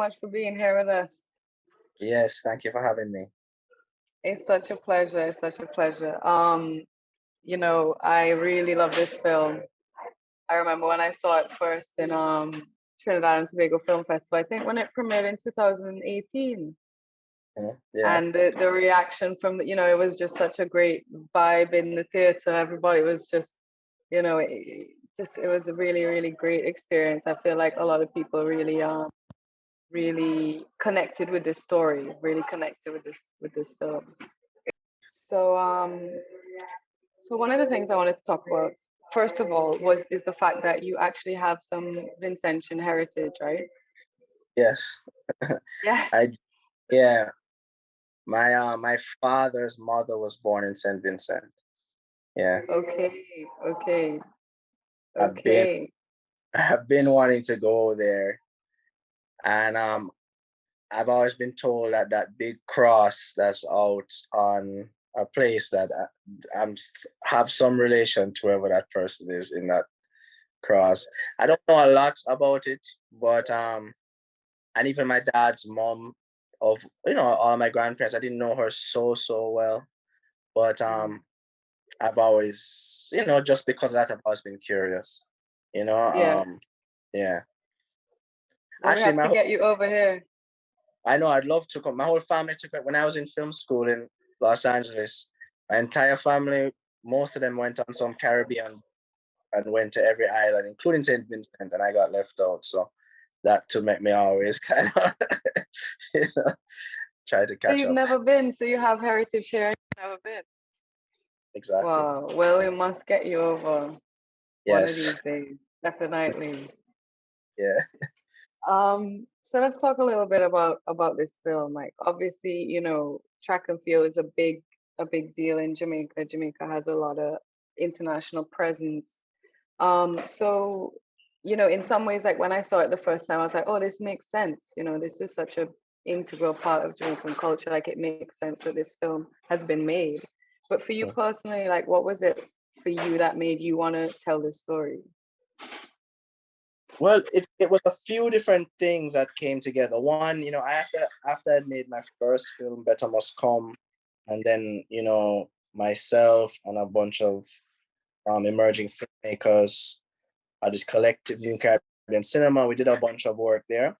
much for being here with us. Yes, thank you for having me. It's such a pleasure. It's such a pleasure. I really love this film. I remember when I saw it first in Trinidad and Tobago Film Festival, I think when it premiered in 2018. Yeah. And the reaction from it was just such a great vibe in the theater. Everybody was just, it was a really, really great experience. I feel like a lot of people really connected with this story, really connected with this film. So one of the things I wanted to talk about, first of all, is the fact that you actually have some Vincentian heritage, right? Yes. Yeah. Yeah. My father's mother was born in St. Vincent. Yeah. Okay. I've been wanting to go there, and I've always been told that that big cross that's out on a place that I'm have some relation to whoever that person is in that cross. I don't know a lot about it, but and even my dad's mom, of all my grandparents, I didn't know her so well, but I've always, just because of that, I've always been curious, Yeah. Yeah. Well, we Actually, have to get you over here. I know, I'd love to come. My whole family took it when I was in film school in Los Angeles. My entire family, most of them went on some Caribbean and went to every island, including St. Vincent, and I got left out. So that to make me always kind of, try to catch up. So you've never been, so you have heritage here and you've never been. Exactly. Wow. Well, we must get you over one of these days. Definitely. Yeah. So let's talk a little bit about this film. Like, obviously, track and field is a big deal in Jamaica. Jamaica has a lot of international presence. So, in some ways, like when I saw it the first time, I was like, oh, this makes sense. This is such a integral part of Jamaican culture. Like, it makes sense that this film has been made. But for you personally, like, what was it for you that made you want to tell this story? Well, it was a few different things that came together. One, after I'd made my first film, Better Must Come, and then, myself and a bunch of emerging filmmakers at this collective New Caribbean Cinema, we did a bunch of work there.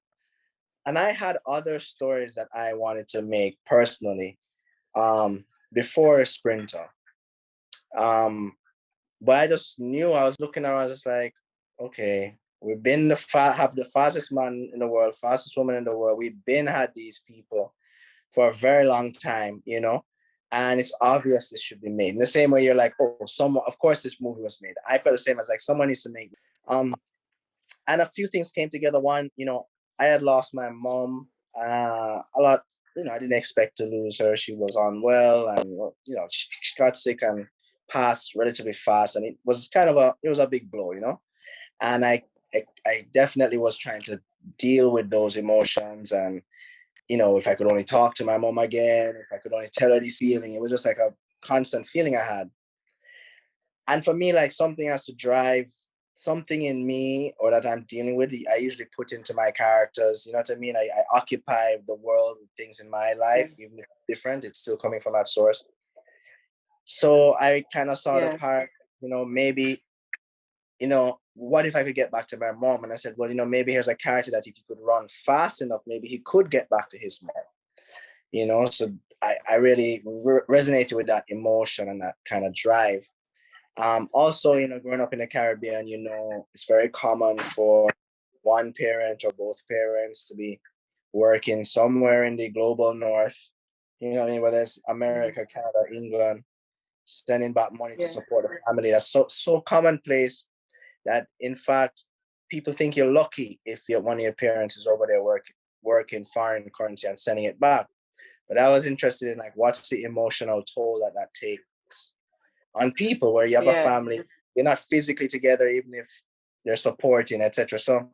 And I had other stories that I wanted to make personally before Sprinter. But I just knew, I was looking around, I was just like, okay, we've been have the fastest man in the world, fastest woman in the world. We've had these people for a very long time, and it's obvious this should be made. In the same way, you're like, oh, of course this movie was made. I felt the same as like, someone needs to make it. And a few things came together. One, I had lost my mom a lot. I didn't expect to lose her. She was unwell, and she got sick and passed relatively fast, and it was a big blow, and I definitely was trying to deal with those emotions, and if I could only talk to my mom again, if I could only tell her this feeling, it was just like a constant feeling I had. And for me, like, something has to drive something in me or that I'm dealing with. I usually put into my characters, you know what I mean? I occupy the world with things in my life, even if it's different, it's still coming from that source. So I kind of saw the part, maybe, what if I could get back to my mom? And I said, well, maybe here's a character that if he could run fast enough, maybe he could get back to his mom, so I really resonated with that emotion and that kind of drive. Also, growing up in the Caribbean, it's very common for one parent or both parents to be working somewhere in the global north, whether it's America, Canada, England, sending back money to support the family. That's so commonplace that, in fact, people think you're lucky if one of your parents is over there working foreign currency and sending it back. But I was interested in, like, what's the emotional toll that takes on people where you have a family, they're not physically together, even if they're supporting, etc. So all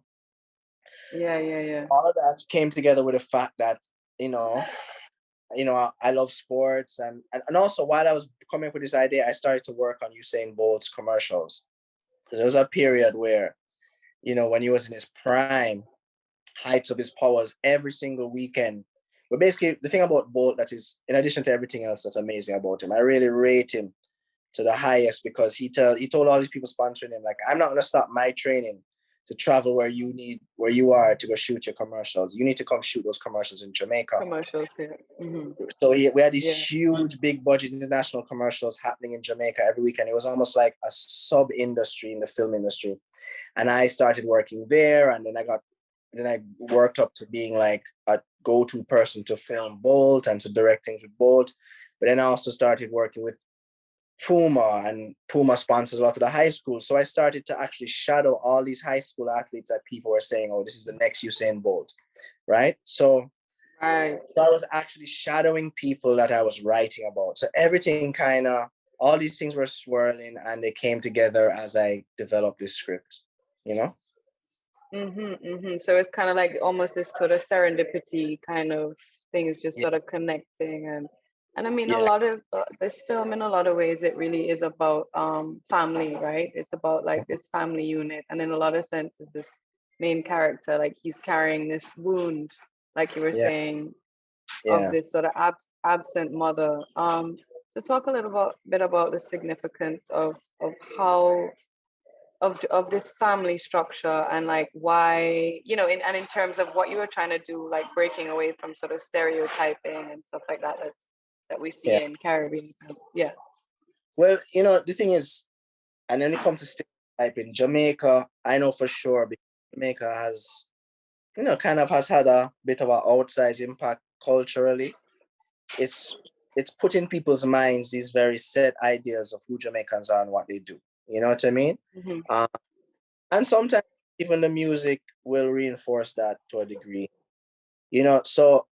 of that came together with the fact that, I love sports, and also while I was coming up with this idea, I started to work on Usain Bolt's commercials, because there was a period where, when he was in his prime, heights of his powers every single weekend. But basically, the thing about Bolt that is, in addition to everything else that's amazing about him, I really rate him to the highest because he told all these people sponsoring him, like, I'm not gonna stop my training to travel where you are to go shoot your commercials. You need to come shoot those commercials in Jamaica. Commercials here. Mm-hmm. So we had these huge, big budget international commercials happening in Jamaica every weekend. It was almost like a sub industry in the film industry. And I started working there, and then I worked up to being like a go-to person to film Bolt and to direct things with Bolt. But then I also started working with Puma, and Puma sponsors a lot of the high schools. So I started to actually shadow all these high school athletes that people were saying, oh, this is the next Usain Bolt, right? So I was actually shadowing people that I was writing about. So everything all these things were swirling, and they came together as I developed this script, you know? So it's kind of like almost this sort of serendipity kind of things just sort of connecting. And I mean, a lot of this film, in a lot of ways, it really is about family, right? It's about like this family unit. And in a lot of senses, this main character, like he's carrying this wound, like you were saying, of this sort of absent mother. So talk a little bit about the significance of how of this family structure, and like why, you know, in terms of what you were trying to do, like breaking away from sort of stereotyping and stuff like that that we see in Caribbean. Well, you know, the thing is, and then it comes to stereotyping, Jamaica, I know for sure, because Jamaica has, you know, kind of has had a bit of an outsized impact culturally. It's put in people's minds these very set ideas of who Jamaicans are and what they do. You know what I mean? And sometimes even the music will reinforce that to a degree. You know, so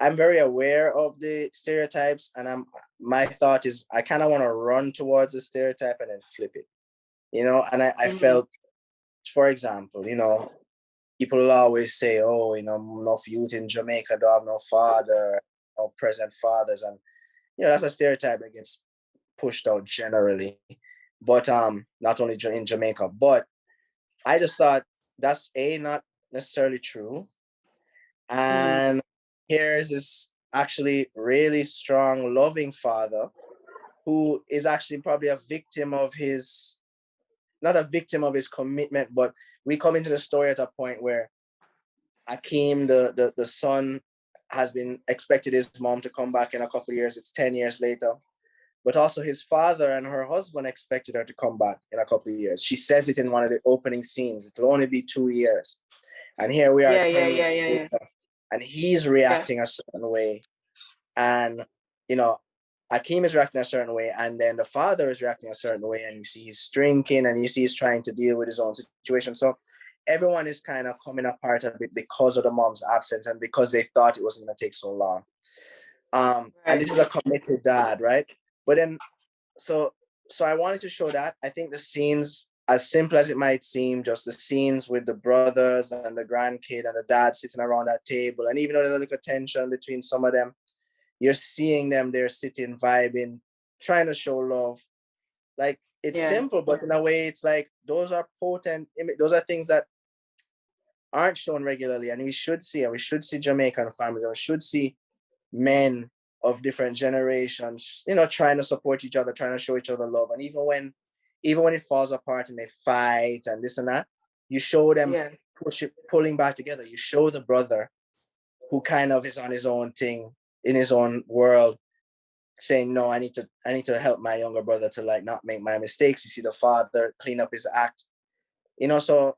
I'm very aware of the stereotypes, and my thought is I kind of want to run towards the stereotype and then flip it. You know, and I felt, for example, you know, people will always say, oh, you know, enough youth in Jamaica don't have no father, no present fathers. And, you know, that's a stereotype that gets pushed out generally, but not only in Jamaica. But I just thought that's not necessarily true. And here's this actually really strong, loving father who is actually probably a victim of his, not a victim of his commitment, but we come into the story at a point where Akeem, the son, has been expected his mom to come back in a couple of years. It's 10 years later. But also his father and her husband expected her to come back in a couple of years. She says it in one of the opening scenes. It'll only be 2 years. And here we are 10 years later. And he's reacting a certain way. And, you know, Akeem is reacting a certain way. And then the father is reacting a certain way. And you see he's drinking, and you see he's trying to deal with his own situation. So everyone is kind of coming apart a bit because of the mom's absence and because they thought it wasn't going to take so long. And this is a committed dad, right? But then, so I wanted to show that. I think the scenes, as simple as it might seem, just the scenes with the brothers and the grandkid and the dad sitting around that table, and even though there's a little tension between some of them, you're seeing them there sitting, vibing, trying to show love. Like, it's simple, but in a way, it's like, those are potent, those are things that aren't shown regularly, and we should see Jamaican families, and we should see men of different generations, you know, trying to support each other, trying to show each other love. And even when it falls apart and they fight and this and that, you show them pulling back together. You show the brother who kind of is on his own thing, in his own world, saying, no, I need to help my younger brother to like not make my mistakes. You see the father clean up his act, you know. So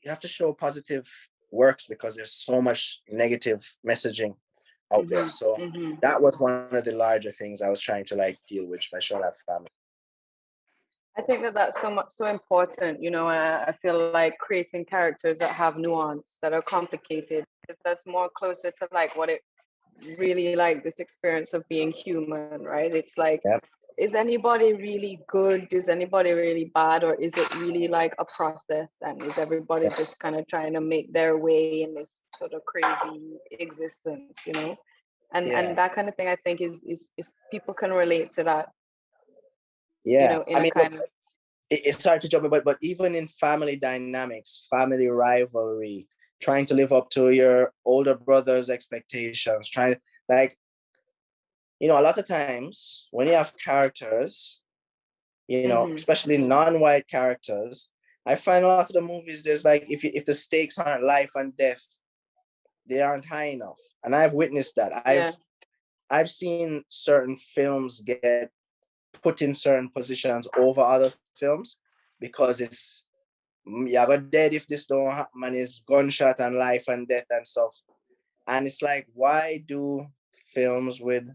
you have to show positive works because there's so much negative messaging out there. So that was one of the larger things I was trying to like deal with by showing that family. I think that's so important, you know. I feel like creating characters that have nuance, that are complicated, because that's more closer to like what it really, like this experience of being human, right? It's like, is anybody really good? Is anybody really bad? Or is it really like a process? And is everybody just kind of trying to make their way in this sort of crazy existence, you know? And that kind of thing, I think is people can relate to that. Yeah, you know, in it's hard to jump, but even in family dynamics, family rivalry, trying to live up to your older brother's expectations, trying, like, you know, a lot of times when you have characters, you know, especially non-white characters, I find a lot of the movies, there's like, if the stakes aren't life and death, they aren't high enough. And I've witnessed that. I've seen certain films get put in certain positions over other films because it's, yeah, but dead if this don't happen, and it's gunshot and life and death and stuff. And it's like, why do films with,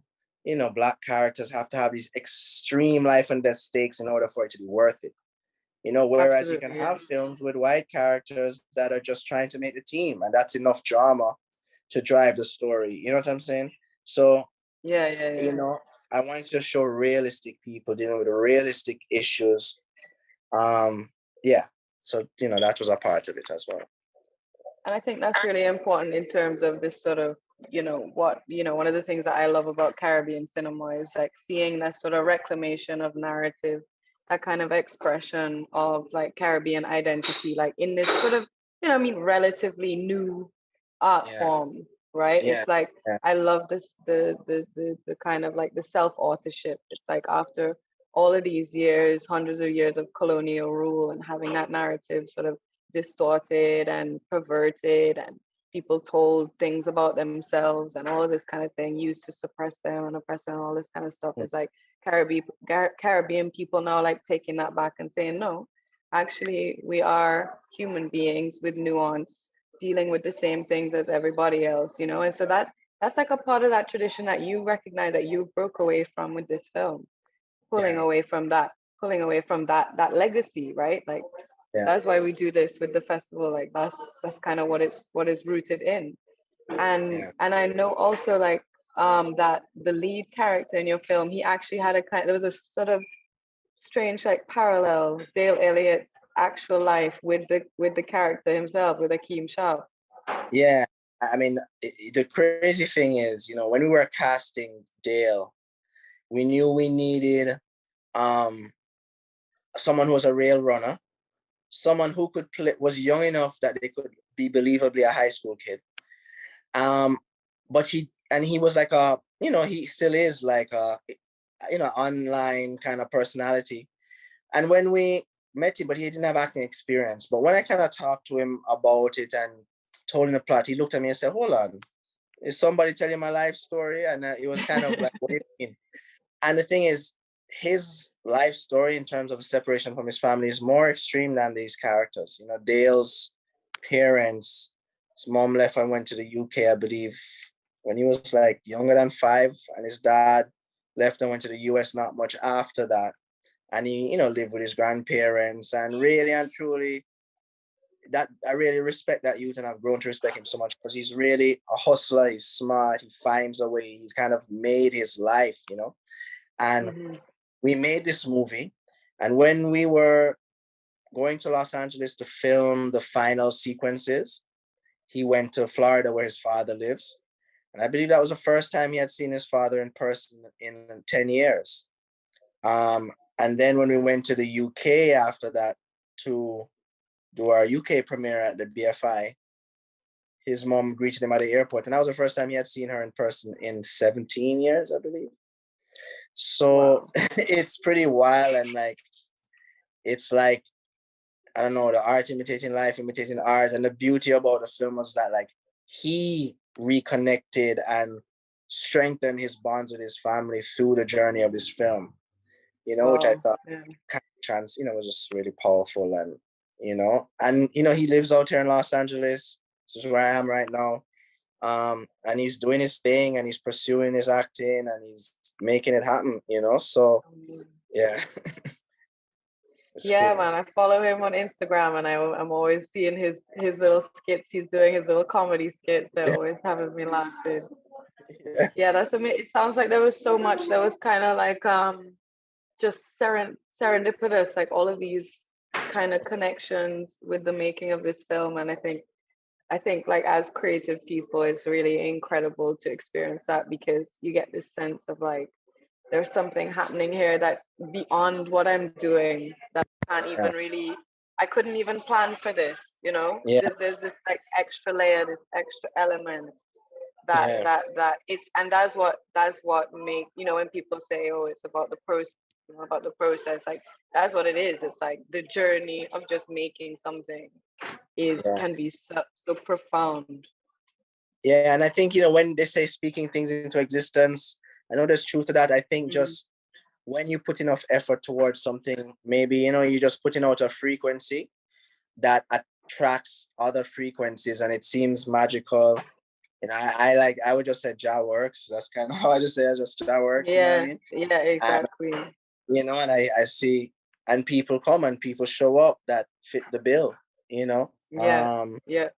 you know, Black characters have to have these extreme life and death stakes in order for it to be worth it? You know, whereas you can have films with white characters that are just trying to make the team, and that's enough drama to drive the story. You know what I'm saying? So, you know, I wanted to show realistic people dealing with realistic issues. Yeah. So, you know, that was a part of it as well. And I think that's really important in terms of this sort of, you know, one of the things that I love about Caribbean cinema is like seeing that sort of reclamation of narrative, that kind of expression of like Caribbean identity, like in this sort of, you know, I mean, relatively new art form, right? It's like, I love this, the kind of like the self-authorship. It's like after all of these years, hundreds of years of colonial rule and having that narrative sort of distorted and perverted, and people told things about themselves and all of this kind of thing used to suppress them and oppress them and all this kind of stuff. Is like Caribbean people now like taking that back and saying, no, actually we are human beings with nuance, dealing with the same things as everybody else, you know. And so that's like a part of that tradition that you recognize, that you broke away from with this film, pulling away from that legacy, right? Like that's why we do this with the festival. Like that's kind of what it's rooted in. And I know also like that the lead character in your film, he actually had there was a sort of strange like parallel, Dale Elliot's actual life with the character himself, with Akeem Sharp. Yeah, I mean, the crazy thing is, you know, when we were casting Dale, we knew we needed someone who was a rail runner, someone who could play, was young enough that they could be believably a high school kid. But he was like a, you know, he still is like a, you know, online kind of personality. And when we met him, but he didn't have acting experience. But when I kind of talked to him about it and told him the plot, he looked at me and said, hold on, is somebody telling my life story? And it was kind of like, what do you mean? And the thing is, his life story in terms of separation from his family is more extreme than these characters. You know, Dale's parents, his mom left and went to the UK, I believe, when he was like younger than 5, and his dad left and went to the US not much after that. And he, you know, lived with his grandparents, and really and truly, that I really respect that youth, and I've grown to respect him so much because he's really a hustler. He's smart. He finds a way. He's kind of made his life, you know. And we made this movie, and when we were going to Los Angeles to film the final sequences, he went to Florida where his father lives. And I believe that was the first time he had seen his father in person in 10 years. And then when we went to the UK after that to do our UK premiere at the BFI, his mom greeted him at the airport. And that was the first time he had seen her in person in 17 years, I believe. So it's pretty wild. And like, it's like, I don't know, the art imitating life, imitating art. And the beauty about the film was that like he reconnected and strengthened his bonds with his family through the journey of this film, you know, which I thought was just really powerful. And, you know, he lives out here in Los Angeles. This is where I am right now. And he's doing his thing, and he's pursuing his acting, and he's making it happen, you know? So, yeah. Yeah, cool. Man, I follow him on Instagram, and I'm always seeing his little skits. He's doing his little comedy skits. They're always having me laughing. Yeah, that's amazing. It sounds like there was so much. There was kind of like just serendipitous, like all of these kind of connections with the making of this film. And I think like as creative people, it's really incredible to experience that, because you get this sense of like, there's something happening here that beyond what I'm doing that I can't even really I couldn't even plan for this, you know. Yeah. There's this like extra layer, this extra element Yeah. that it's, and that's what make, you know, when people say, oh, it's about the process, you know, about the process, like that's what it is. It's like the journey of just making something Yeah. can be so profound. Yeah. And I think, you know, when they say speaking things into existence, I know there's truth to that. I think Mm. just when you put enough effort towards something, maybe, you know, you're just putting out a frequency that attracts other frequencies, and it seems magical. And I would just say Jah works. That's kind of how I just say it, just Jah works, you know what I Yeah, mean? yeah, And, exactly. you know, and I see, and people come and people show up that fit the bill, you know? Yeah, yeah.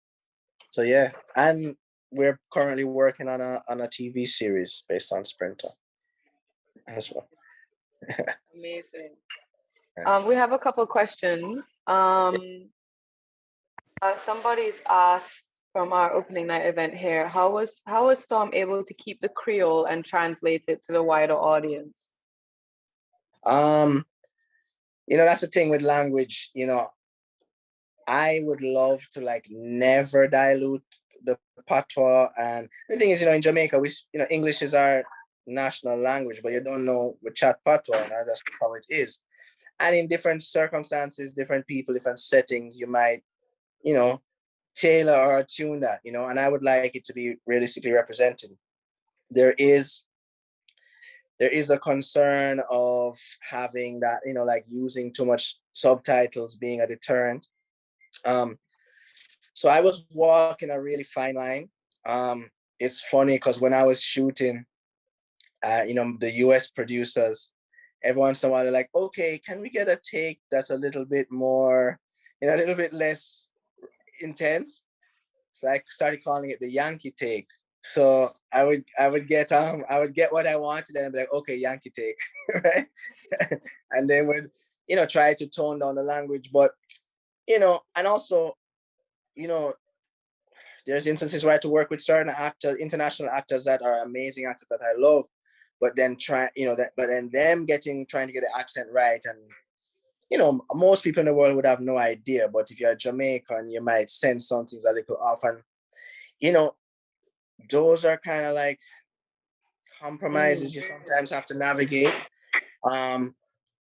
So yeah, and we're currently working on a TV series based on Sprinter as well. Amazing. Yeah. We have a couple questions. Somebody's asked from our opening night event here, how was Storm able to keep the Creole and translate it to the wider audience? You know, that's the thing with language, you know, I would love to like never dilute the patois. And the thing is, you know, in Jamaica, you know, English is our national language, but you don't know we chat patois, and that's how it is. And in different circumstances, different people, different settings, you might, you know, tailor or tune that, you know, and I would like it to be realistically represented. There is a concern of having that, you know, like using too much subtitles being a deterrent. So I was walking a really fine line. It's funny because when I was shooting, you know, the US producers, every once in a while they're like, okay, can we get a take that's a little bit more, you know, a little bit less intense? So I started calling it the Yankee take. So I would get what I wanted and I'd be like, okay, Yankee take, right? And they would, you know, try to tone down the language. But, you know, and also, you know, there's instances where I had to work with certain actors, international actors that are amazing actors that I love, but then but then them trying to get the accent right. And, you know, most people in the world would have no idea, but if you're Jamaican, you might sense something's a little off. And, you know, those are kind of like compromises you sometimes have to navigate.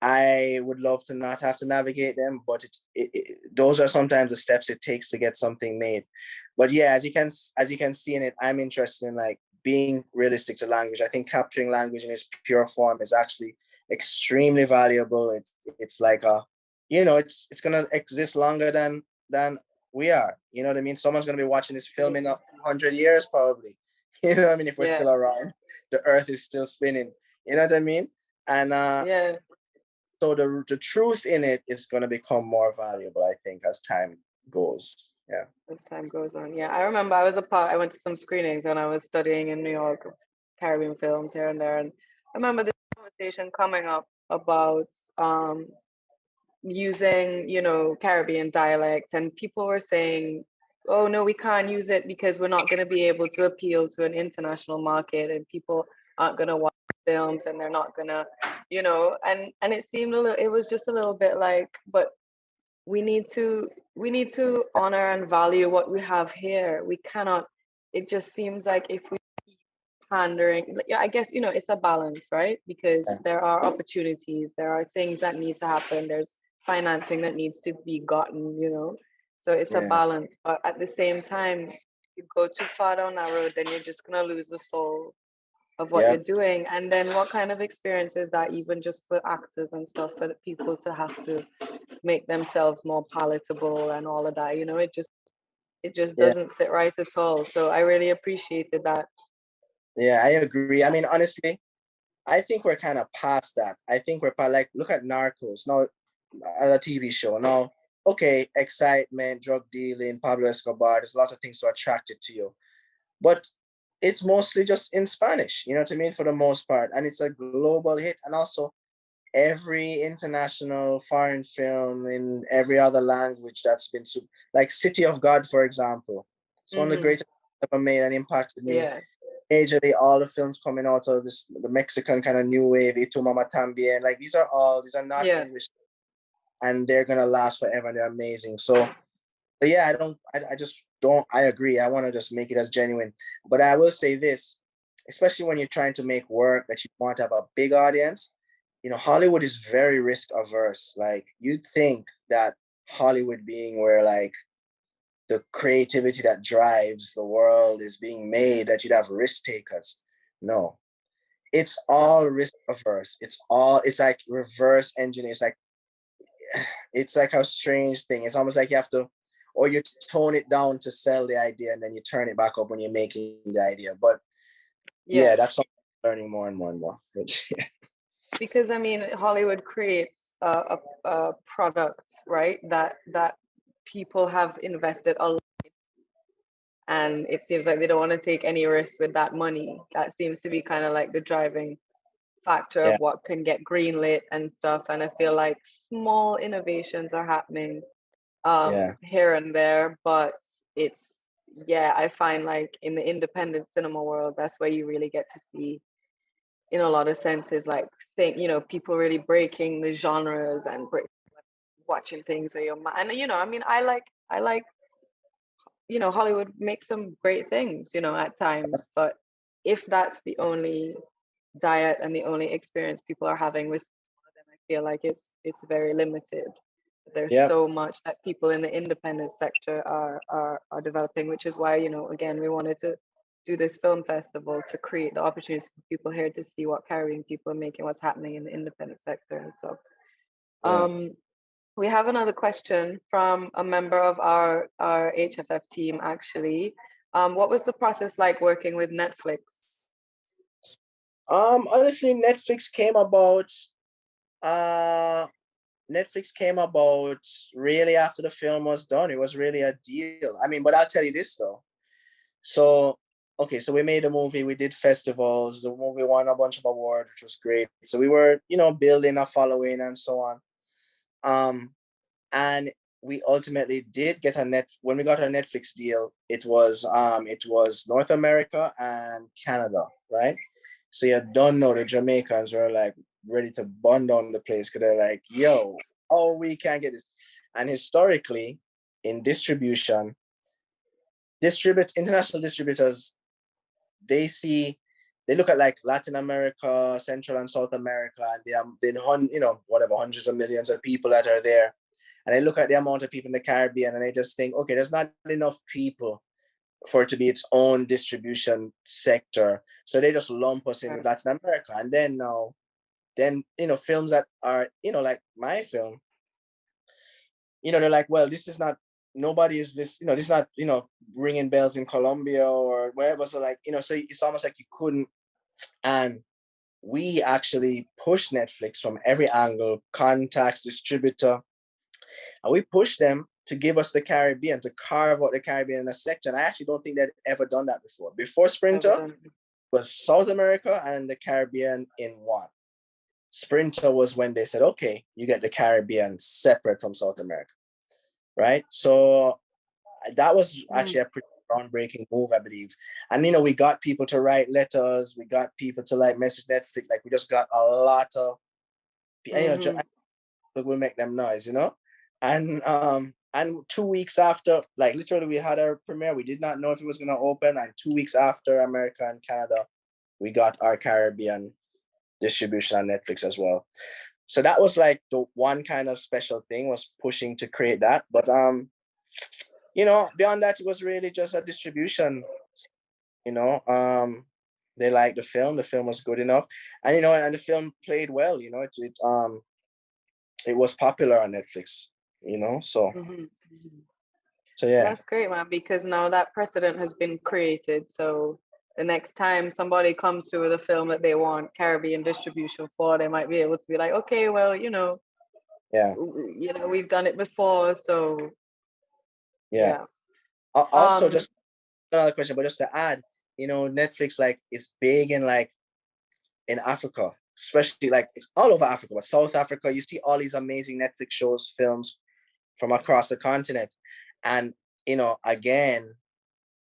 I would love to not have to navigate them, but those are sometimes the steps it takes to get something made. But yeah, as you can see in it, I'm interested in like being realistic to language. I think capturing language in its pure form is actually extremely valuable. It's like you know, it's gonna exist longer than we are. You know what I mean? Someone's gonna be watching this film in 100 years probably. You know what I mean? If we're still around, the earth is still spinning. You know what I mean? And so the truth in it is going to become more valuable, I think, as time goes. Yeah. As time goes on. Yeah, I remember I went to some screenings when I was studying in New York, Caribbean films here and there. And I remember this conversation coming up about using, you know, Caribbean dialect, and people were saying, oh no, we can't use it because we're not going to be able to appeal to an international market, and people aren't going to watch films, and they're not going to, you know, and it seemed it was just a little bit like, but we need to honor and value what we have here. We cannot, it just seems like if we keep pandering, I guess, you know, it's a balance, right? Because there are opportunities, there are things that need to happen, there's financing that needs to be gotten, you know, so it's a balance. But at the same time, you go too far down that road, then you're just going to lose the soul of what you're doing. And then what kind of experience is that, even just for actors and stuff, for the people to have to make themselves more palatable and all of that, you know, it just doesn't sit right at all. So I really appreciated that. Yeah, I agree. I mean, honestly, I think we're kind of past that. I think we're like, look at Narcos now, as a TV show now. Okay, excitement, drug dealing, Pablo Escobar, there's a lot of things to attract it to you, but it's mostly just in Spanish, you know what I mean, for the most part, and it's a global hit. And also every international foreign film in every other language that's been like City of God, for example. It's one of the greatest ever made and impacted me. Majorly all the films coming out of the Mexican kind of new wave, Y Tu Mama Tambien, like these are not English. and they're gonna last forever and they're amazing. So but yeah, I just don't, I agree. I want to just make it as genuine. But I will say this, especially when you're trying to make work that you want to have a big audience, you know, Hollywood is very risk averse. Like you'd think that Hollywood being where like the creativity that drives the world is being made, that you'd have risk takers. No, it's all risk averse. It's like reverse engineering. It's like a strange thing. It's almost like you have to, or you tone it down to sell the idea and then you turn it back up when you're making the idea. But yeah, that's something I'm learning more and more and more. Yeah. Because I mean, Hollywood creates a product, right? That people have invested a lot, and it seems like they don't want to take any risks with that money. That seems to be kind of like the driving factor of what can get greenlit and stuff. And I feel like small innovations are happening here and there, but it's I find like in the independent cinema world, that's where you really get to see, in a lot of senses, like people really breaking the genres and watching things where you're and I mean, I like Hollywood makes some great things, at times, but if that's the only diet and the only experience people are having with cinema, then I feel like it's very limited. There's so much that people in the independent sector are developing, which is why, again, we wanted to do this film festival to create the opportunities for people here to see what Caribbean people are making, what's happening in the independent sector and stuff. We have another question from a member of our HFF team, actually. What was the process like working with Netflix? Honestly, Netflix came about really after the film was done. It was really a deal. I mean, but I'll tell you this though. So, okay, so we made a movie, we did festivals, the movie won a bunch of awards, which was great. So we were, building a following and so on. And we ultimately did get when we got our Netflix deal, it was North America and Canada, right? So you don't know, the Jamaicans were like ready to burn down the place because they're like, yo, oh, we can't get this. And historically, in distribution, international distributors, they look at like Latin America, Central and South America, and whatever, hundreds of millions of people that are there. And they look at the amount of people in the Caribbean and they just think, okay, there's not enough people for it to be its own distribution sector. So they just lump us in with Latin America. And then films that are, like my film, they're like, well, this is not, nobody is this, this is not, ringing bells in Colombia or wherever. So like, so it's almost like you couldn't. And we actually push Netflix from every angle, contacts, distributor, and we push them to give us the Caribbean, to carve out the Caribbean in a section. I actually don't think they'd ever done that before. Before Sprinter was South America and the Caribbean in one. Sprinter was when they said, okay, you get the Caribbean separate from South America, right? So that was actually a pretty groundbreaking move, I believe. And, we got people to write letters. We got people to like message Netflix. Like we just got a lot of, we'll make them noise, And 2 weeks after, like literally we had our premiere, we did not know if it was going to open. And 2 weeks after America and Canada, we got our Caribbean distribution on Netflix as well. So that was like the one kind of special thing, was pushing to create that. But, beyond that, it was really just a distribution, they liked the film was good enough. And, and the film played well, it was popular on Netflix, so. So yeah. That's great, man, because now that precedent has been created. So the next time somebody comes through with a film that they want Caribbean distribution for, they might be able to be like, okay, well, we've done it before, so yeah. Also, just another question, but just to add, Netflix like is big in Africa, especially like it's all over Africa, but South Africa, you see all these amazing Netflix shows, films from across the continent. And, again,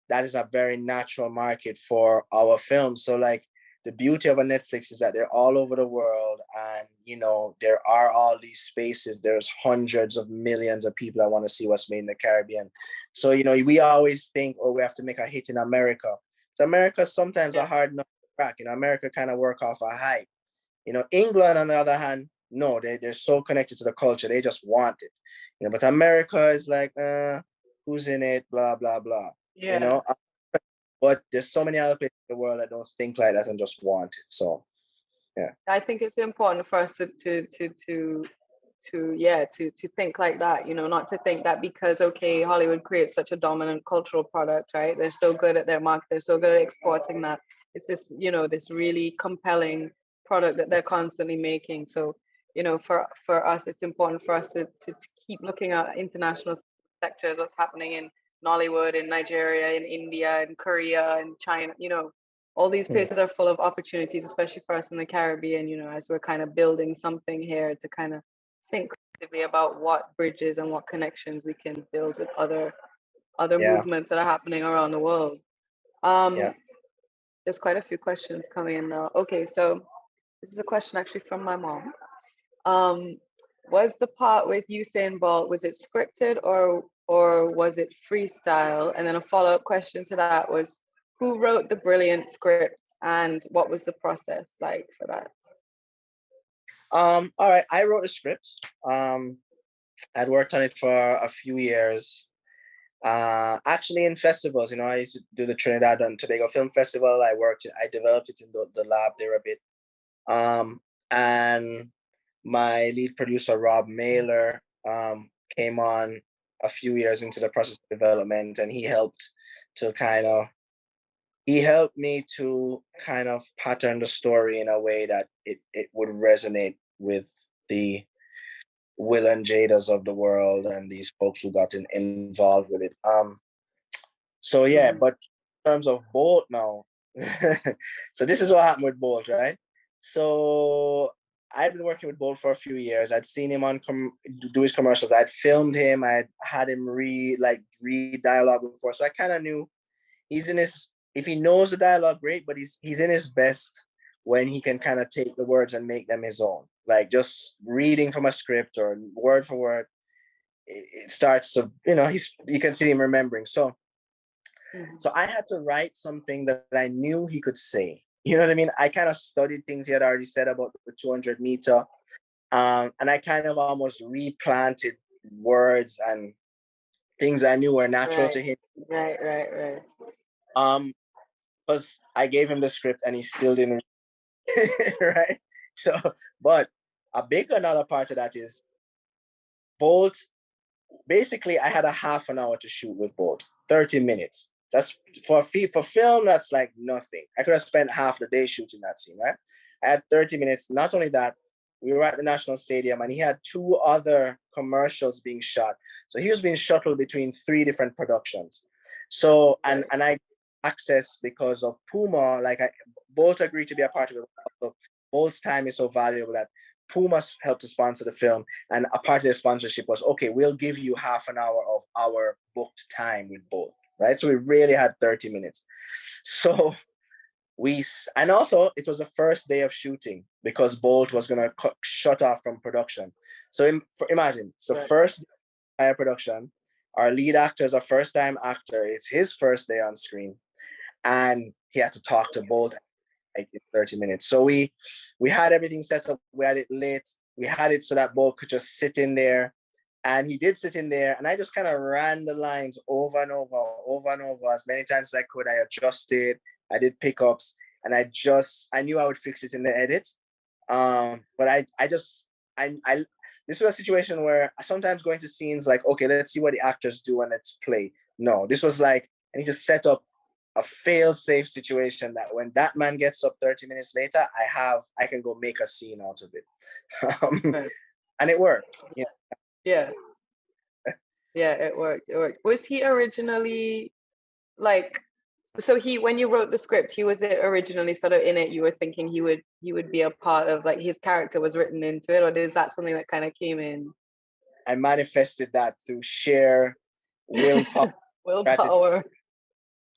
that is a very natural market for our films. So like the beauty of a Netflix is that they're all over the world, and you know, there are all these spaces. There's hundreds of millions of people that want to see what's made in the Caribbean. So, you know, we always think, oh, we have to make a hit in America. So America sometimes a hard nut to crack. You know, America kind of work off a hype. You know, England, on the other hand, no, they're so connected to the culture. They just want it. You know, but America is like, who's in it? Blah, blah, blah. Yeah. You know, but there's so many other places in the world that don't think like that and just want it. So, yeah. I think it's important for us to think like that, you know, not to think that because, okay, Hollywood creates such a dominant cultural product, right? They're so good at their market, they're so good at exporting that. It's this, you know, this really compelling product that they're constantly making. So, you know, for us, it's important for us to keep looking at international sectors, what's happening in Nollywood, in Nigeria, in India, in Korea, in China, you know, all these places are full of opportunities, especially for us in the Caribbean, you know, as we're kind of building something here to kind of think creatively about what bridges and what connections we can build with other movements that are happening around the world. There's quite a few questions coming in now. Okay, so this is a question actually from my mom. Was the part with Usain Bolt, was it scripted or was it freestyle? And then a follow-up question to that was, who wrote the brilliant script and what was the process like for that? All right, I wrote a script. I'd worked on it for a few years. Actually in festivals, you know, I used to do the Trinidad and Tobago Film Festival. I developed it in the lab there a bit. And my lead producer, Rob Maylor, came on a few years into the process of development, and he helped me to kind of pattern the story in a way that it would resonate with the Will and Jadas of the world and these folks who got involved with it. So yeah, but in terms of Bolt now, so this is what happened with Bolt, right? So I'd been working with Bolt for a few years. I'd seen him do his commercials. I'd filmed him. I'd had him read dialogue before, so I kind of knew he's in his. If he knows the dialogue, great. But he's in his best when he can kind of take the words and make them his own. Like just reading from a script or word for word, it starts to, you know, you can see him remembering. So I had to write something that I knew he could say. You know what I mean? I kind of studied things he had already said about the 200 meter. And I kind of almost replanted words and things I knew were natural to him. Right. Because I gave him the script and he still didn't. Right? So, but a big another part of that is Bolt. Basically, I had a half an hour to shoot with Bolt, 30 minutes. That's for film, that's like nothing. I could have spent half the day shooting that scene, right? I had 30 minutes. Not only that, we were at the National Stadium and he had 2 other commercials being shot. So he was being shuttled between 3 different productions. So, and I access because of Puma, Bolt agreed to be a part of it. So Bolt's time is so valuable that Puma helped to sponsor the film, and a part of their sponsorship was, okay, we'll give you half an hour of our booked time with Bolt, right? So we really had 30 minutes. So and also it was the first day of shooting because Bolt was going to shut off from production. So imagine, first day of production, our lead actor is a first-time actor. It's his first day on screen, and he had to talk to Bolt like in 30 minutes. So we had everything set up. We had it lit. We had it so that Bolt could just sit in there. And he did sit in there. And I just kind of ran the lines over and over as many times as I could. I adjusted. I did pickups. And I knew I would fix it in the edit. But this was a situation where I sometimes going to scenes like, okay, let's see what the actors do and let's play. No, this was like, I need to set up a fail-safe situation that when that man gets up 30 minutes later, I can go make a scene out of it. And it worked. You know? Yes. Yeah, it worked. Was he originally when you wrote the script, he was originally sort of in it, you were thinking he would be a part of, like, his character was written into it, or is that something that kind of came in? I manifested that through sheer willpower. Willpower.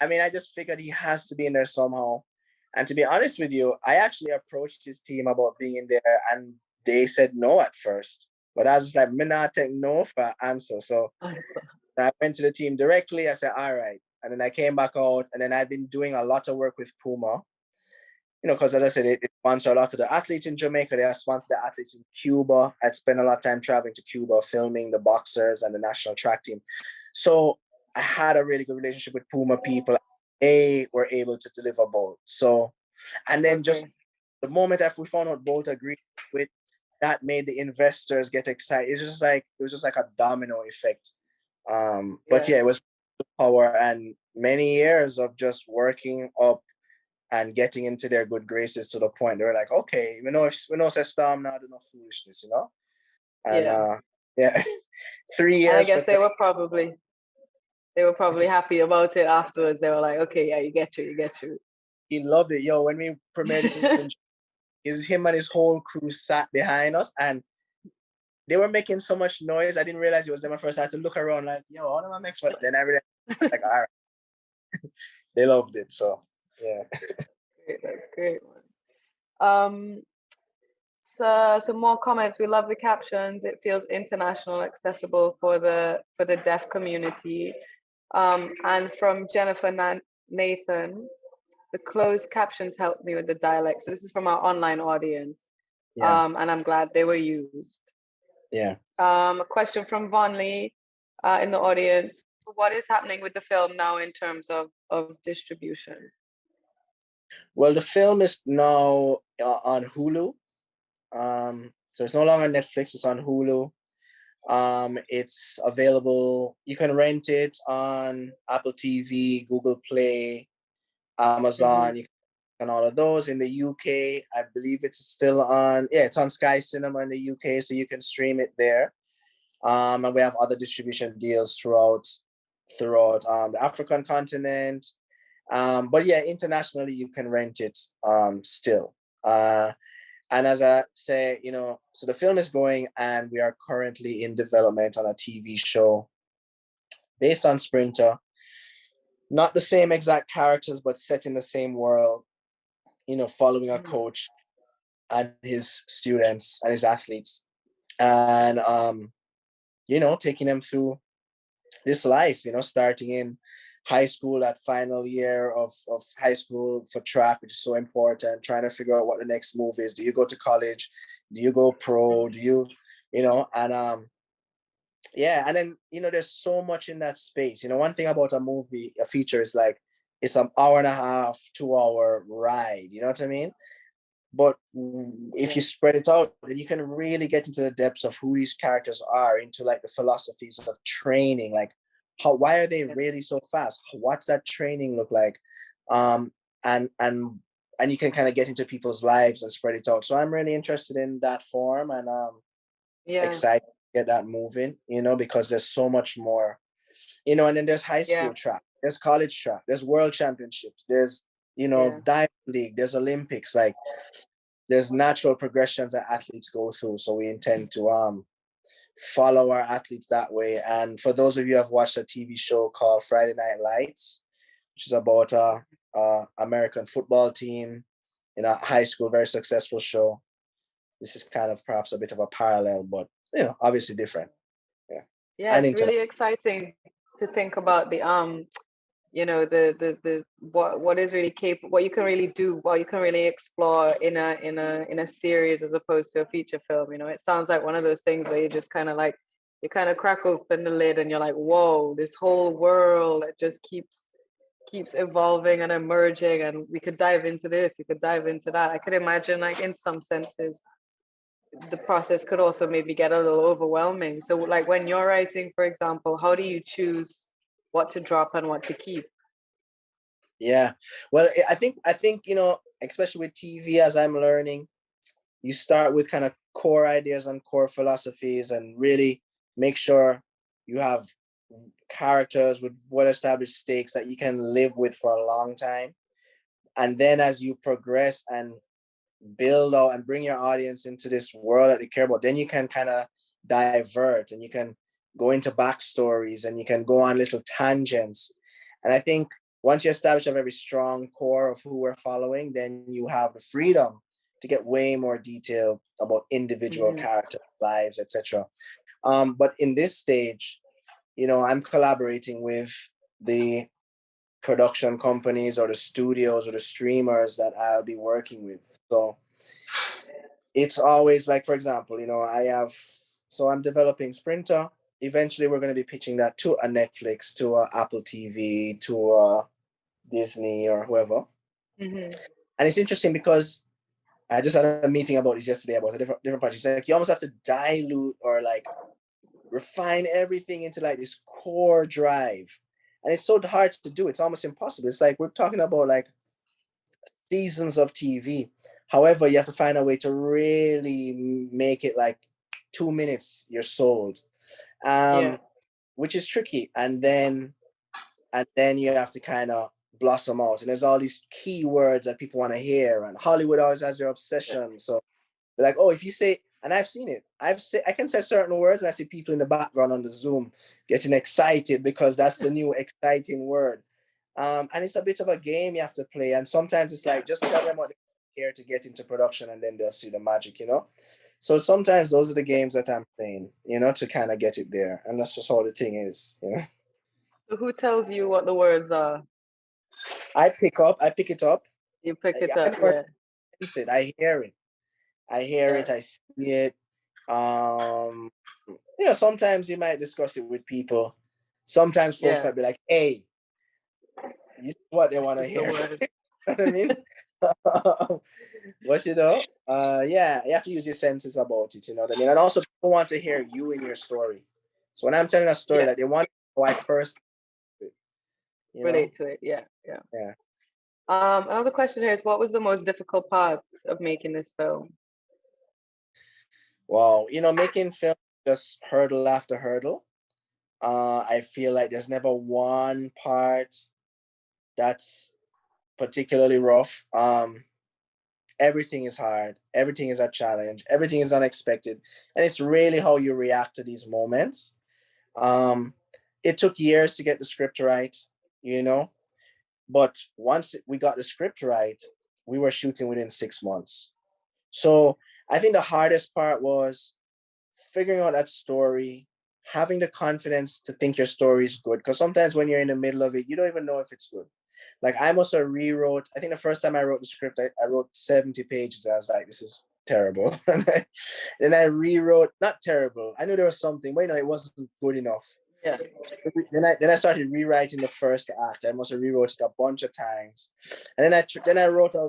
I mean, I just figured he has to be in there somehow. And to be honest with you, I actually approached his team about being in there, and they said no at first. But I was just like, me not take no for an answer. So I went to the team directly. I said, all right. And then I came back out, and then I've been doing a lot of work with Puma, because as I said, it sponsors a lot of the athletes in Jamaica. They sponsor the athletes in Cuba. I'd spent a lot of time traveling to Cuba, filming the boxers and the national track team. So I had a really good relationship with Puma people. They were able to deliver both. So, and then just the moment after we found out both agreed with, that made the investors get excited. It was just like a domino effect. But yeah, it was power and many years of just working up and getting into their good graces to the point they were like, okay, we know say Storm not enough foolishness, And yeah, 3 years. And I guess they were probably happy about it afterwards. They were like, okay, yeah, you get you. He loved it. Yo, when we premiered it, him and his whole crew sat behind us, and they were making so much noise. I didn't realize it was them at first. I had to look around like, yo, all of my next one. Then I realized, like, all right. They loved it. So yeah. That's great. So some more comments. We love the captions. It feels international, accessible for the deaf community. And from Jennifer Nathan, the closed captions helped me with the dialect. So this is from our online audience. Yeah. And I'm glad they were used. Yeah. A question from Von Lee in the audience. What is happening with the film now in terms of distribution? Well, the film is now on Hulu. So it's no longer Netflix, it's on Hulu. It's available, you can rent it on Apple TV, Google Play, Amazon, and all of those. In the UK, I believe it's still on, it's on Sky Cinema in the UK, so you can stream it there. And we have other distribution deals throughout the African continent. But yeah, internationally, you can rent it still. And as I say, so the film is going, and we are currently in development on a TV show based on Sprinter. Not the same exact characters, but set in the same world, following a coach and his students and his athletes. And, taking them through this life, starting in high school, that final year of high school for track, which is so important, trying to figure out what the next move is. Do you go to college? Do you go pro? Do you, and and then, there's so much in that space. One thing about a feature is like, it's an hour and a half, 2-hour ride, you know what I mean? But if you spread it out, then you can really get into the depths of who these characters are, into like the philosophies of training, like why are they really so fast? What's that training look like? And you can kind of get into people's lives and spread it out. So I'm really interested in that form, and excited to get that moving, because there's so much more, and then there's high school track, there's college track, there's world championships, there's diamond league, there's Olympics, like there's natural progressions that athletes go through. So we intend to follow our athletes that way. And for those of you who have watched a TV show called Friday Night Lights, which is about a American football team in a high school, very successful show, this is kind of perhaps a bit of a parallel, but obviously different. It's really exciting to think about the the what is really capable, what you can really do, what you can really explore in a series as opposed to a feature film. It sounds like one of those things where you just kind of crack open the lid and you're like, whoa, this whole world that just keeps evolving and emerging, and we could dive into this, you could dive into that. I could imagine, like, in some senses the process could also maybe get a little overwhelming. So like when you're writing, for example, how do you choose what to drop and what to keep? Yeah, well, I think especially with TV, as I'm learning, you start with kind of core ideas and core philosophies, and really make sure you have characters with well-established stakes that you can live with for a long time. And then as you progress and build out and bring your audience into this world that they care about, then you can kind of divert, and you can go into backstories, and you can go on little tangents. And I think once you establish a very strong core of who we're following, then you have the freedom to get way more detail about individual character lives, etc. But in this stage, you know, I'm collaborating with the production companies or the studios or the streamers that I'll be working with. So it's always like, for example, you know, I'm developing Sprinter. Eventually we're going to be pitching that to a Netflix, to a Apple TV, to a Disney or whoever. And it's interesting because I just had a meeting about this yesterday about a different project. It's like you almost have to dilute or like refine everything into like this core drive. And it's so hard to do. It's almost impossible. It's like we're talking about like seasons of TV. However, you have to find a way to really make it like 2 minutes, you're sold. Which is tricky. And then you have to kind of blossom out. And there's all these key words that people want to hear. And Hollywood always has their obsession. So they're like, oh, if you say, and I've seen it, I can say certain words and I see people in the background on the Zoom getting excited because that's the new exciting word. And it's a bit of a game you have to play. And sometimes it's like, just tell them what they care to get into production and then they'll see the magic, you know? So sometimes those are the games that I'm playing, you know, to kind of get it there. And that's just how the thing is, you know? So who tells you what the words are? I pick it up. You pick it up, yeah. I hear it. I see it. You know, sometimes you might discuss it with people. Sometimes folks might be like, hey, this is what they want to hear. You know what I mean? But you know, you have to use your senses about it, you know what I mean? And also people want to hear you in your story. So when I'm telling a story that they want to know, I personally relate to it, yeah. Another question here is, what was the most difficult part of making this film? Well, you know, making film just hurdle after hurdle. I feel like there's never one part that's particularly rough. Everything is hard. Everything is a challenge. Everything is unexpected. And it's really how you react to these moments. It took years to get the script right, you know, but once we got the script right, we were shooting within 6 months. So I think the hardest part was figuring out that story, having the confidence to think your story is good. Because sometimes when you're in the middle of it, you don't even know if it's good. Like I must have rewrote, I think the first time I wrote the script, I wrote 70 pages. I was like, this is terrible. Then I rewrote, not terrible. I knew there was something, but you know, it wasn't good enough. Yeah. Then I started rewriting the first act. I must have rewrote it a bunch of times. And then I wrote a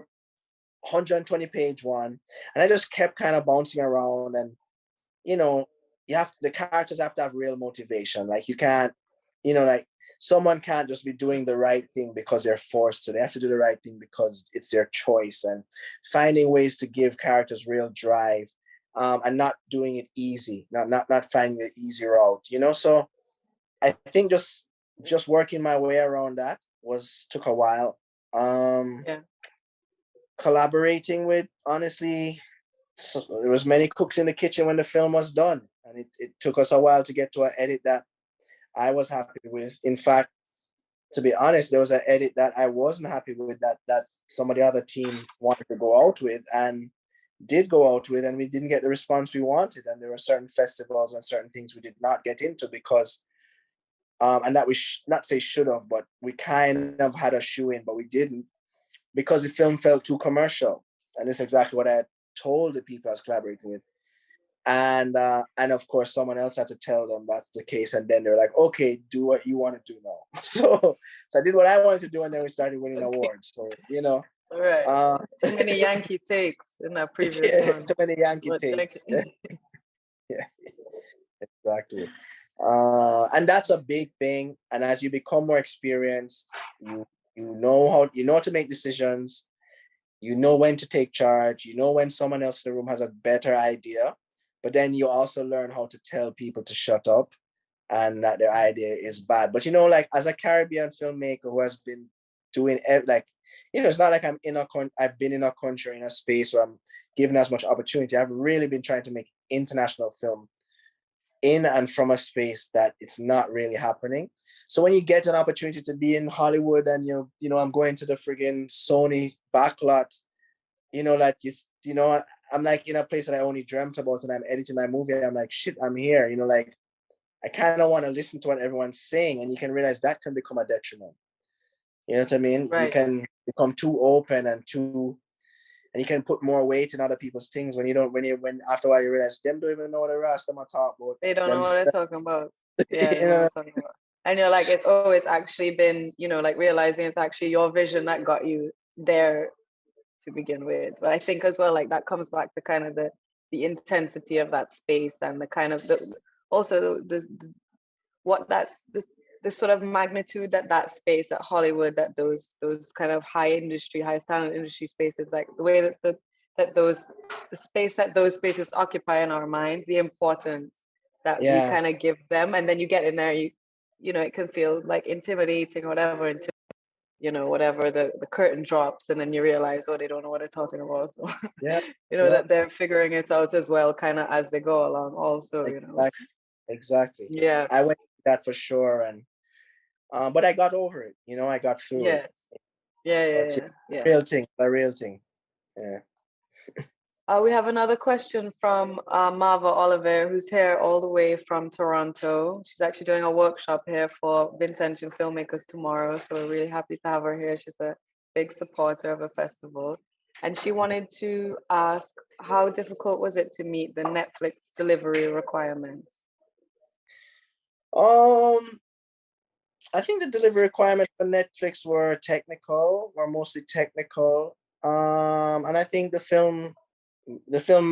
120 page one. And I just kept kind of bouncing around. And, you know, the characters have to have real motivation. Like you can't, you know, like someone can't just be doing the right thing because they're forced to. They have to do the right thing because it's their choice, and finding ways to give characters real drive, and not doing it easy, not finding the easy route, you know? So I think just working my way around that took a while. Collaborating with, honestly, so there was many cooks in the kitchen when the film was done, and it took us a while to get to an edit that I was happy with. In fact, to be honest, there was an edit that I wasn't happy with that some of the other team wanted to go out with and did go out with, and we didn't get the response we wanted. And there were certain festivals and certain things we did not get into because, and that we not say should have, but we kind of had a shoe in, but we didn't, because the film felt too commercial. And this is exactly what I had told the people I was collaborating with. And of course, someone else had to tell them that's the case. And then they're like, okay, do what you want to do now. So I did what I wanted to do, and then we started winning awards. So, you know. All right. Too many Yankee takes in that previous one. Too many Yankee takes. Yeah, exactly. And that's a big thing. And as you become more experienced, you know how to make decisions. You know when to take charge. You know when someone else in the room has a better idea. But then you also learn how to tell people to shut up and that their idea is bad. But, you know, like as a Caribbean filmmaker who has been doing, like, you know, it's not like I've been in a country, in a space where I'm given as much opportunity. I've really been trying to make international film in and from a space that it's not really happening. So when you get an opportunity to be in Hollywood and I'm going to the friggin' Sony backlot, like I'm like in a place that I only dreamt about, and I'm editing my movie. I'm like, shit, I'm here. Like I kind of want to listen to what everyone's saying, and you can realize that can become a detriment. You know what I mean? Right. You can become too open and you can put more weight in other people's things when after a while you realize them don't even know what the rest of them are talking about. They don't know what they're talking about. Yeah, they You know what know? I'm talking about. And you're like, it's actually been, like realizing it's actually your vision that got you there to begin with. But I think as well, like that comes back to kind of the intensity of that space and the kind of what that's the sort of magnitude that space at Hollywood, that those kind of high standard industry spaces, like the way that the space that those spaces occupy in our minds, the importance that we kind of give them, and then you get in there, it can feel like intimidating or whatever until whatever the curtain drops, and then you realize, they don't know what they're talking about. So that they're figuring it out as well, kind of as they go along also. Exactly. Yeah, I went through that for sure, and but I got over it. I got through it. Yeah. A real thing. Yeah. We have another question from Marva Oliver, who's here all the way from Toronto. She's actually doing a workshop here for Vincentian filmmakers tomorrow, so we're really happy to have her here. She's a big supporter of the festival. And she wanted to ask, how difficult was it to meet the Netflix delivery requirements? I think the delivery requirements for Netflix were mostly technical. And I think the film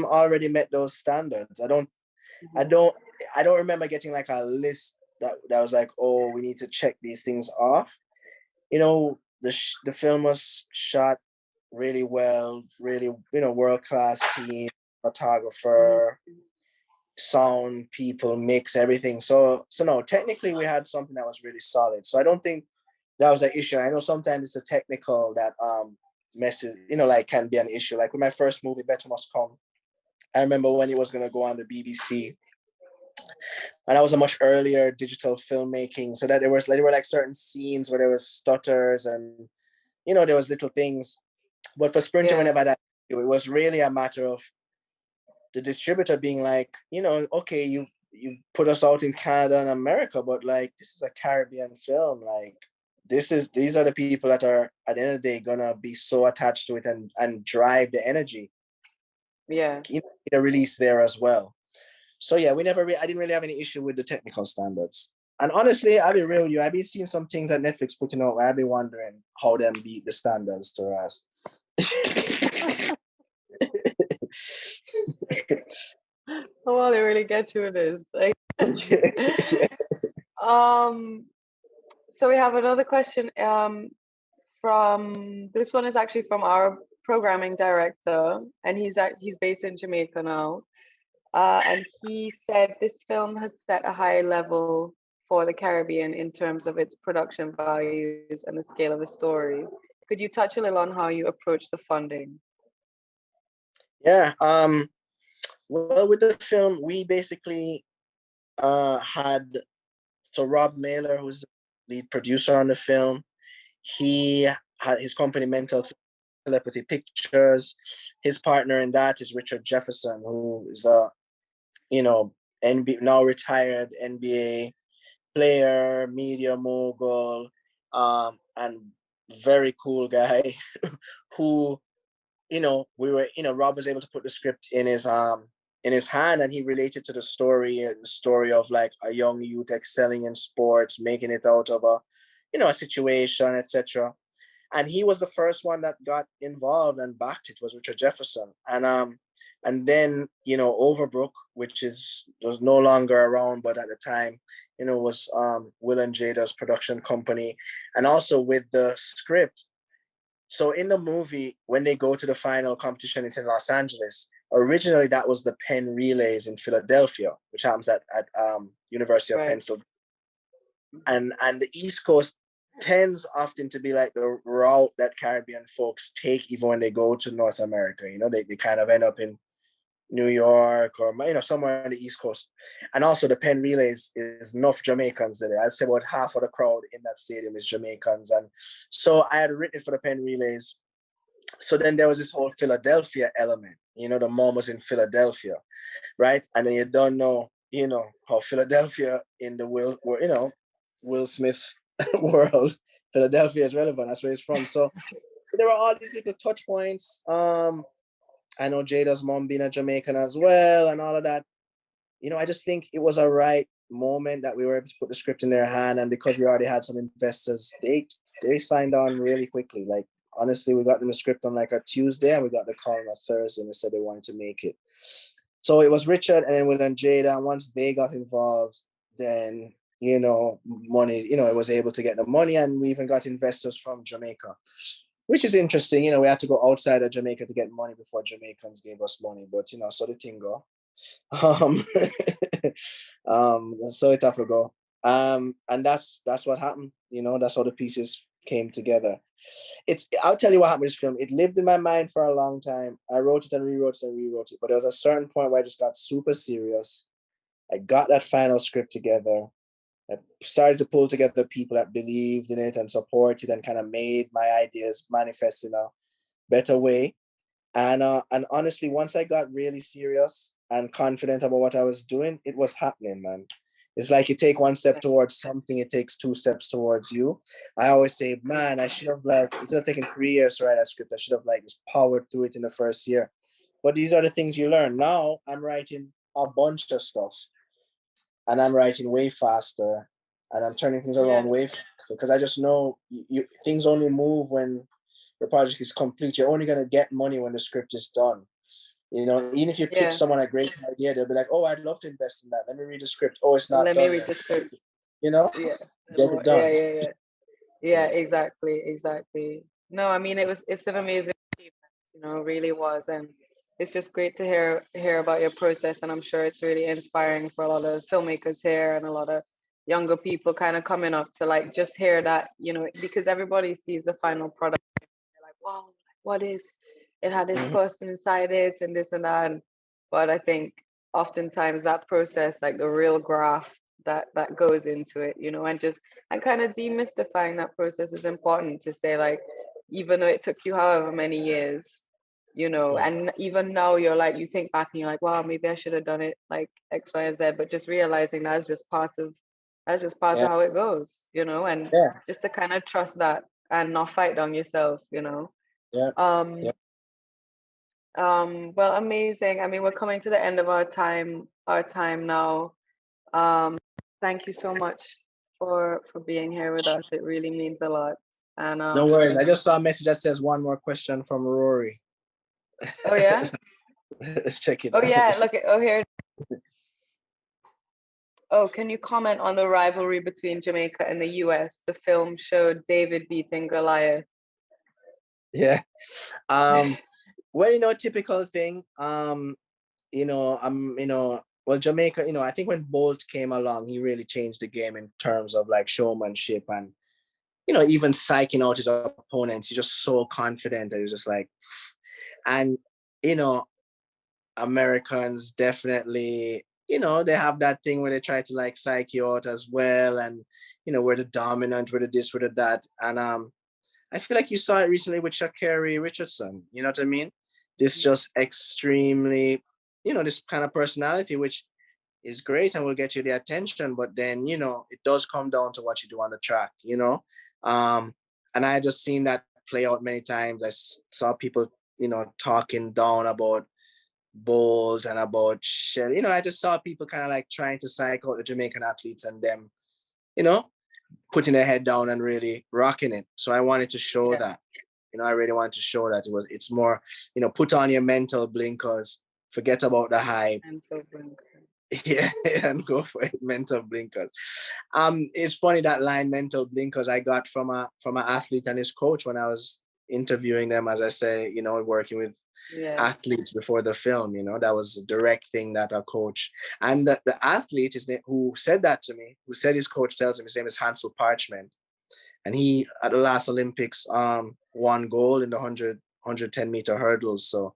already met those standards. I don't remember getting like a list that was like, oh, we need to check these things off. The film was shot really well, really, world-class team, photographer, sound people, mix, everything. So no, technically we had something that was really solid. So I don't think that was an issue. I know sometimes it's a technical that messes, can be an issue. Like with my first movie, Better Must Come, I remember when it was going to go on the BBC, and that was a much earlier digital filmmaking, so that there were like certain scenes where there was stutters and there was little things. But for Sprinter, whenever that, it was really a matter of the distributor being like, okay, you put us out in Canada and America, but like this is a Caribbean film, like these are the people that are at the end of the day gonna be so attached to it and drive the energy. The release there as well. So yeah, I didn't really have any issue with the technical standards. And honestly, I'll be real with you, I've been seeing some things that Netflix putting out where I've been wondering how them beat the standards to us. Well, they really get you with this. Like, so we have another question. From this one is actually from our programming director, and he's based in Jamaica now. And he said this film has set a high level for the Caribbean in terms of its production values and the scale of the story. Could you touch a little on how you approach the funding? Yeah. Well, with the film, we basically had Rob Maylor, who's the lead producer on the film. He had his company Mental Telepathy Pictures. His partner in that is Richard Jefferson, who is a now retired NBA player, media mogul, and very cool guy who, Rob was able to put the script in his hand, and he related to the story of like a young youth excelling in sports, making it out of a situation, etc. And he was the first one that got involved and backed it, was Richard Jefferson. And then, Overbrook, which was no longer around, but at the time, was Will and Jada's production company. And also with the script. So in the movie, when they go to the final competition, it's in Los Angeles. Originally, that was the Penn Relays in Philadelphia, which happens at University of Pennsylvania. And the East Coast tends often to be like the route that Caribbean folks take even when they go to North America. They kind of end up in New York or somewhere on the East Coast. And also the Penn Relays is enough Jamaicans there. I'd say about half of the crowd in that stadium is Jamaicans. And so I had written it for the Penn Relays. So then there was this whole Philadelphia element. The mom was in Philadelphia, right? And then you don't know, how Philadelphia in the Will Smith world, Philadelphia is relevant. That's where he's from. So there were all these little touch points. I know Jada's mom being a Jamaican as well and all of that. I just think it was a right moment that we were able to put the script in their hand. And because we already had some investors, they signed on really quickly. Like, honestly, we got them the script on like a Tuesday and we got the call on a Thursday and they said they wanted to make it. So it was Richard and then Jada. And once they got involved, then, money, it was able to get the money, and we even got investors from Jamaica, which is interesting. We had to go outside of Jamaica to get money before Jamaicans gave us money. But, so the thing go. So it have to go. And that's what happened. That's how the pieces came together. I'll tell you what happened with this film. It lived in my mind for a long time. I wrote it and rewrote it. But there was a certain point where I just got super serious. I got that final script together. I started to pull together people that believed in it and supported and kind of made my ideas manifest in a better way. And honestly, once I got really serious and confident about what I was doing, it was happening, man. It's like you take one step towards something, it takes two steps towards you. I always say, man, I should have instead of taking 3 years to write a script, I should have just powered through it in the first year. But these are the things you learn. Now I'm writing a bunch of stuff. And I'm writing way faster, and I'm turning things around way faster because I just know things only move when the project is complete. You're only going to get money when the script is done. Even if you pitch someone a great idea, they'll be like, "Oh, I'd love to invest in that. Let me read the script. Oh, it's not done. Let me read the script. Get it done." Yeah, exactly. No, I mean, it's an amazing achievement, really was. And it's just great to hear about your process. And I'm sure it's really inspiring for a lot of filmmakers here and a lot of younger people kind of coming up to just hear that, because everybody sees the final product. They're like, wow, what is, it had this person inside it and this and that. But I think oftentimes that process, like the real graft that goes into it, and kind of demystifying that process is important to say, even though it took you however many years, and even now you think back and you're like, wow, maybe I should have done it like X, Y, and Z, but just realizing that's just part of how it goes, and just to kind of trust that and not fight down yourself, Well, amazing. I mean, we're coming to the end of our time now. Thank you so much for being here with us. It really means a lot. And no worries. I just saw a message that says one more question from Rory. Oh yeah? Let's check it out. Yeah, look at here. Oh, can you comment on the rivalry between Jamaica and the US? The film showed David beating Goliath. Yeah. Well, typical thing. Well, Jamaica, I think when Bolt came along, he really changed the game in terms of showmanship and, even psyching out his opponents. He's just so confident that he was just and, Americans definitely, they have that thing where they try to psych you out as well. And, we're the dominant, we're the this, we're the that. And I feel like you saw it recently with Sha'Carri Richardson. You know what I mean? This just extremely, this kind of personality, which is great and will get you the attention. But then, it does come down to what you do on the track, And I just seen that play out many times. I saw people, talking down about Bolt and about Shelly. I just saw people kind of trying to psych out the Jamaican athletes and them, putting their head down and really rocking it. So I wanted to show that. I really wanted to show that it's more, put on your mental blinkers, forget about the hype. Mental blinkers. Yeah, and go for it. Mental blinkers. It's funny that line, mental blinkers, I got from an athlete and his coach when I was interviewing them, as I say, working with athletes before the film. That was a direct thing that a coach and the athlete, his name, who said that to me, who said his coach tells him, his name is Hansel Parchment, and he at the last Olympics won gold in the 110 meter hurdles. So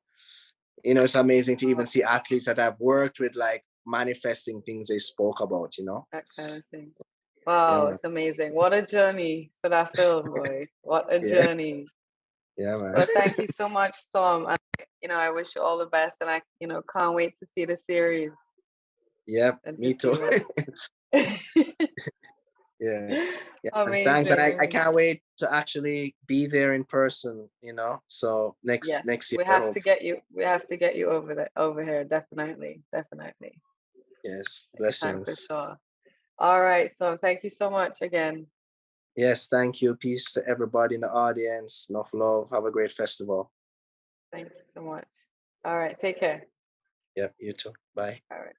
You know, it's amazing to even see athletes that I've worked with, like manifesting things they spoke about, you know? That kind of thing. Yeah, Wow, man. it's amazing. What a journey for that film, boy. What a Yeah, journey. yeah, man. Well, thank you so much, Storm. And, I wish you all the best, and I, can't wait to see the series Yep, and to me see too. what. Yeah. Yeah. And thanks. And Amazing, I amazing. can't wait to actually be there in person, you know. So Yes, next year, we I have hope. to get you. We have to get you over here. Definitely, definitely. Yes. Next time for Blessings. sure. All right, so thank you so much again. Yes, thank you. Peace to everybody in the audience. Enough love. Have a great festival. Thank you so much. All right, take care. Yep, you too. Bye. All right.